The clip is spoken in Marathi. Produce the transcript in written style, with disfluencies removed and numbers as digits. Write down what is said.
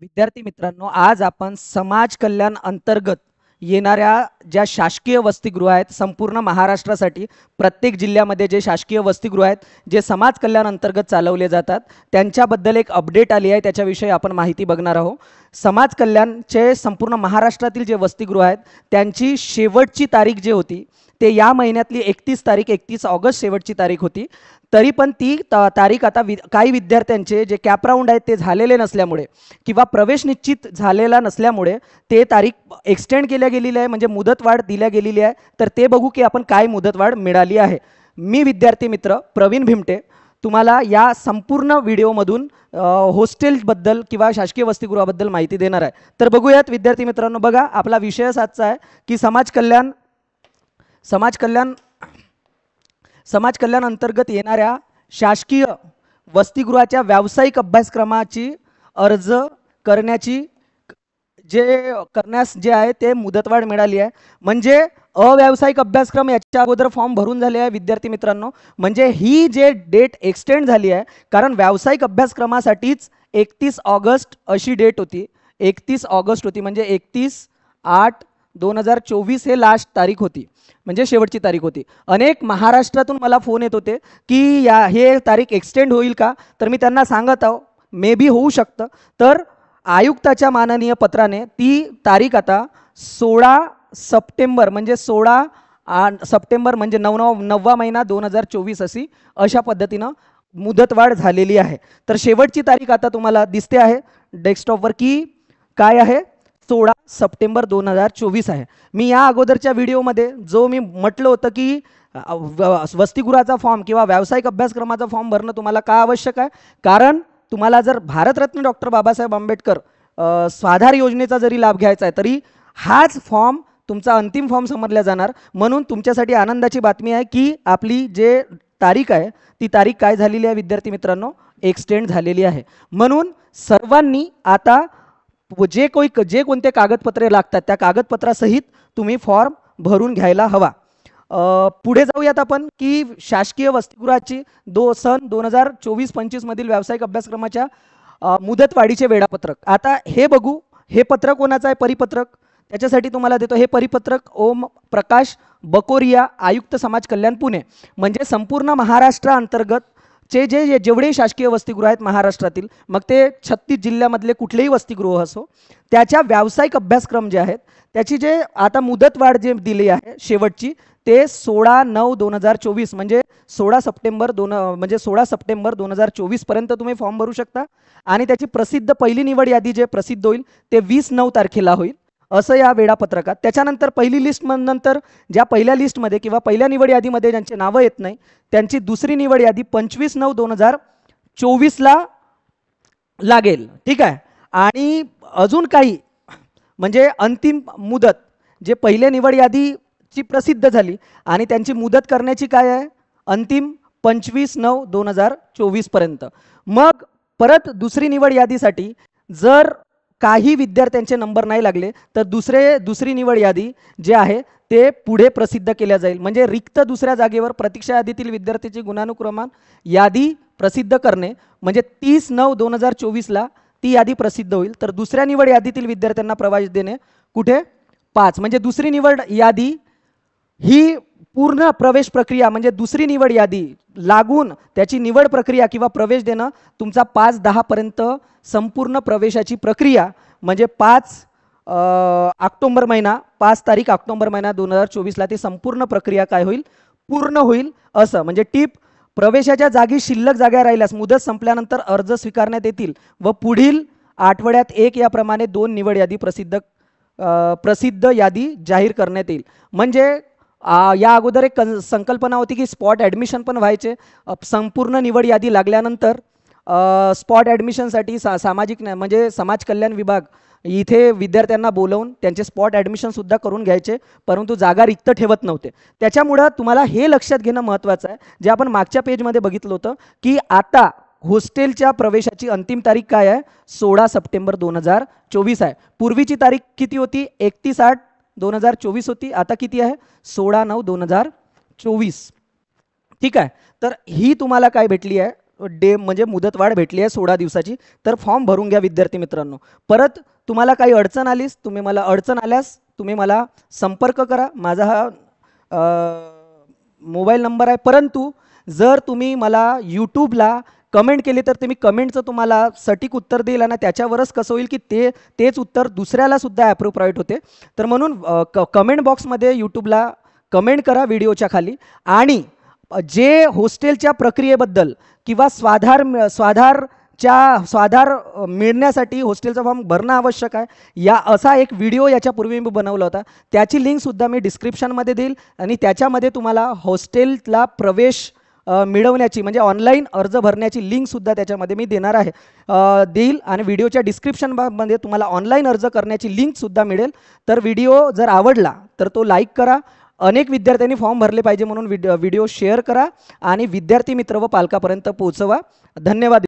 विद्यार्थी मित्रांनो, आज आपण समाज कल्याण अंतर्गत येणाऱ्या ज्या शासकीय वसतिगृह आहेत, संपूर्ण महाराष्ट्रासाठी प्रत्येक जिल्ह्यामध्ये जे शासकीय वसतिगृह आहेत, जे समाज कल्याण अंतर्गत चालवले जातात, त्यांच्याबद्दल एक अपडेट आली आहे. त्याच्याविषयी आपण माहिती बघणार आहोत. समाज कल्याणचे संपूर्ण महाराष्ट्रातील जे वसतिगृह आहेत, त्यांची शेवटची तारीख जी होती ते या महिन्यातली 31 ऑगस्ट शेवटची तारीख होती. तरी पण ती तारीख आता काही विद्यार्थ्यांचे जे कॅप राऊंड आहेत ते झालेले नसल्यामुळे किंवा प्रवेश निश्चित झालेला नसल्यामुळे ते तारीख एक्सटेंड केल्या गेलेली आहे, म्हणजे मुदतवाढ दिल्या गेलेली आहे. तर ते बघू की आपण काय मुदतवाढ मिळाली आहे. मी विद्यार्थी मित्र प्रवीण भिमटे तुम्हाला या संपूर्ण व्हिडिओमधून हॉस्टेलबद्दल किंवा शासकीय वसतिगृहाबद्दल माहिती देणार आहे. तर बघूयात विद्यार्थी मित्रांनो. बघा, आपला विषय आजचा आहे की समाज कल्याण अंतर्गत येणाऱ्या शासकीय वसतिगृहाच्या व्यावसायिक अभ्यासक्रमाची अर्ज करण्याची करण्यास जे आहे ते मुदतवाढ मिळाली आहे. म्हणजे अव्यावसायिक अभ्यासक्रम याच्या अगोदर फॉर्म भरून झाले आहे विद्यार्थी मित्रांनो. म्हणजे ही जे डेट एक्सटेंड झाली आहे, कारण व्यावसायिक अभ्यासक्रमासाठीच 31 ऑगस्ट अशी डेट होती. 31 ऑगस्ट होती, म्हणजे 31/8/2024 हे लास्ट तारीख होती, म्हणजे शेवटची तारीख होती. अनेक महाराष्ट्रातून मला फोन येत होते की हे तारीख एक्सटेंड होईल का. तर मी त्यांना सांगत आहो मे बी होऊ शकतं. तर आयुक्ताच्या माननीय पत्राने ती तारीख आता 16 सप्टेंबर म्हणजे 16 सप्टेंबर म्हणजे 9वा महिना 2024 अशा पद्धतीनं मुदतवाढ झालेली आहे. तर शेवटची तारीख आता तुम्हाला दिसते आहे डेस्कटॉपवर की काय आहे, 16 सप्टेंबर 2024 आहे. मी या अगोदरच्या व्हिडिओमध्ये जो मी म्हटलं होतं की वसतिगृहाचा फॉर्म किंवा व्यावसायिक अभ्यासक्रमाचा फॉर्म भरणं तुम्हाला का आवश्यक आहे, कारण तुम्हाला जर भारतरत्न डॉक्टर बाबासाहेब आंबेडकर स्वाधार योजनेचा जरी लाभ घ्यायचा आहे तरी हाच फॉर्म तुमचा अंतिम फॉर्म समजला जाणार. म्हणून तुमच्यासाठी आनंदाची बातमी आहे की आपली जे तारीख आहे ती तारीख काय झालेली आहे विद्यार्थी मित्रांनो, एक्सटेंड झालेली आहे. म्हणून सर्वांनी आता जे कोणते कागदपत्रे लागतात त्या कागदपत्रासहित तुम्ही फॉर्म भरून घ्यायला हवा. पुढे जाऊयात आपण की शासकीय वसतिगृहाची सन 2024-25 मधील व्यावसायिक अभ्यासक्रमाच्या मुदतवाढीचे वेळापत्रक. आता हे बघू, हे पत्रक कोणाचं आहे, परिपत्रक. त्याच्यासाठी तुम्हाला देतो हे परिपत्रक ओम प्रकाश बकोरिया, आयुक्त समाज कल्याण पुणे. म्हणजे संपूर्ण महाराष्ट्राअंतर्गत जेवढे शासकीय वसतिगृह आहेत महाराष्ट्रातील, मग ते 36 जिल्ह्यामधले कुठलेही वसतिगृह असो, त्याच्या व्यावसायिक अभ्यासक्रम जे आहेत त्याची जे आता मुदतवाढ जे दिली आहे शेवटची ते 16/9/2024 म्हणजे 16 सप्टेंबर 2024 पर्यंत तुम्ही फॉर्म भरू शकता. आणि त्याची प्रसिद्ध पहिली निवड यादी जे प्रसिद्ध होईल ते 20/9 तारखेला होईल असं या वेळापत्रकात. त्याच्यानंतर पहिली लिस्ट नंतर ज्या पहिल्या लिस्टमध्ये किंवा पहिल्या निवड यादीमध्ये ज्यांचे नावं येत नाही त्यांची दुसरी निवड यादी 25/9/2024 लागेल. ठीक आहे. आणि अजून काही म्हणजे अंतिम मुदत जे पहिल्या निवड यादीची प्रसिद्ध झाली आणि त्यांची मुदत करण्याची काय आहे, अंतिम 25/9/2024 पर्यंत. मग परत दुसरी निवड यादीसाठी जर काही विद्यार्थ्यांचे नंबर नाही लागले तर दुसरी निवड यादी जे आहे ते पुढे प्रसिद्ध केल्या जाईल. म्हणजे रिक्त दुसऱ्या जागेवर प्रतीक्षा यादीतील विद्यार्थ्याची गुणानुक्रमान यादी प्रसिद्ध करणे, म्हणजे 30/9/2024 ती यादी प्रसिद्ध होईल. तर दुसऱ्या निवड यादीतील विद्यार्थ्यांना प्रवेश देणे कुठे 5, म्हणजे दुसरी निवड यादी ही पूर्ण प्रवेश प्रक्रिया म्हणजे दुसरी निवड यादी लागून त्याची निवड प्रक्रिया किंवा प्रवेश देणं तुमचा 5/10 पर्यंत संपूर्ण प्रवेशाची प्रक्रिया म्हणजे 5 तारीख ऑक्टोबर महिना 2024 ती संपूर्ण प्रक्रिया काय होईल, पूर्ण होईल. असं म्हणजे टीप, प्रवेशाच्या जागी शिल्लक जागा राहिल्यास मुदत संपल्यानंतर अर्ज स्वीकारण्यात येतील व पुढील आठवड्यात याप्रमाणे 2 निवड यादी प्रसिद्ध यादी जाहीर करण्यात येईल. म्हणजे या अगोदर एक संकल्पना होती की स्पॉट ॲडमिशन पण व्हायचे. संपूर्ण निवड यादी लागल्यानंतर स्पॉट ॲडमिशनसाठी म्हणजे समाज कल्याण विभाग इथे विद्यार्थ्यांना बोलवून त्यांचे स्पॉट ॲडमिशनसुद्धा करून घ्यायचे, परंतु जागा रिक्त ठेवत नव्हते. त्याच्यामुळं तुम्हाला हे लक्षात घेणं महत्त्वाचं आहे, जे आपण मागच्या पेजमध्ये बघितलं होतं की आता हॉस्टेलच्या प्रवेशाची अंतिम तारीख काय आहे, 16 सप्टेंबर 2024 आहे. पूर्वीची तारीख किती होती, 31/8/2024 होती. आता किती आहे, 16/9/2024. ठीक आहे. तर ही तुम्हाला काय भेटली आहे, म्हणजे मुदतवाढ भेटली आहे 16 दिवसाची. तर फॉर्म भरून घ्या विद्यार्थी मित्रांनो. परत तुम्हाला काही अडचण आलीस, अडचण आल्यास तुम्ही मला संपर्क करा. माझा हा मोबाईल नंबर आहे. परंतु जर तुम्ही मला यूट्यूबला कमेंट केली तर तुम्ही कमेंटचं तुम्हाला सटीक उत्तर देईल आणि त्याच्यावरच कसं होईल की तेच उत्तर दुसऱ्याला सुद्धा अप्रोप्राईट होते. तर म्हणून कमेंट बॉक्समध्ये यूट्यूबला कमेंट करा व्हिडिओच्या खाली. आणि जे हॉस्टेलच्या प्रक्रियेबद्दल किंवा स्वाधार मिळण्यासाठी हॉस्टेलचा फॉर्म भरणं आवश्यक आहे असा एक व्हिडिओ याच्यापूर्वी मी बनवला होता. त्याची लिंकसुद्धा मी डिस्क्रिप्शनमध्ये देईल आणि त्याच्यामध्ये तुम्हाला हॉस्टेलला प्रवेश मिळवण्याची म्हणजे ऑनलाईन अर्ज भरण्याची लिंकसुद्धा त्याच्यामध्ये मी देईल आणि व्हिडिओच्या डिस्क्रिप्शनमध्ये तुम्हाला ऑनलाईन अर्ज करण्याची लिंकसुद्धा मिळेल. तर व्हिडिओ जर आवडला तर तो लाईक करा. अनेक विद्यार्थ्यांनी फॉर्म भरले पाहिजे म्हणून व्हिडिओ शेअर करा आणि विद्यार्थी मित्र व पालकापर्यंत पोहोचवा. धन्यवाद.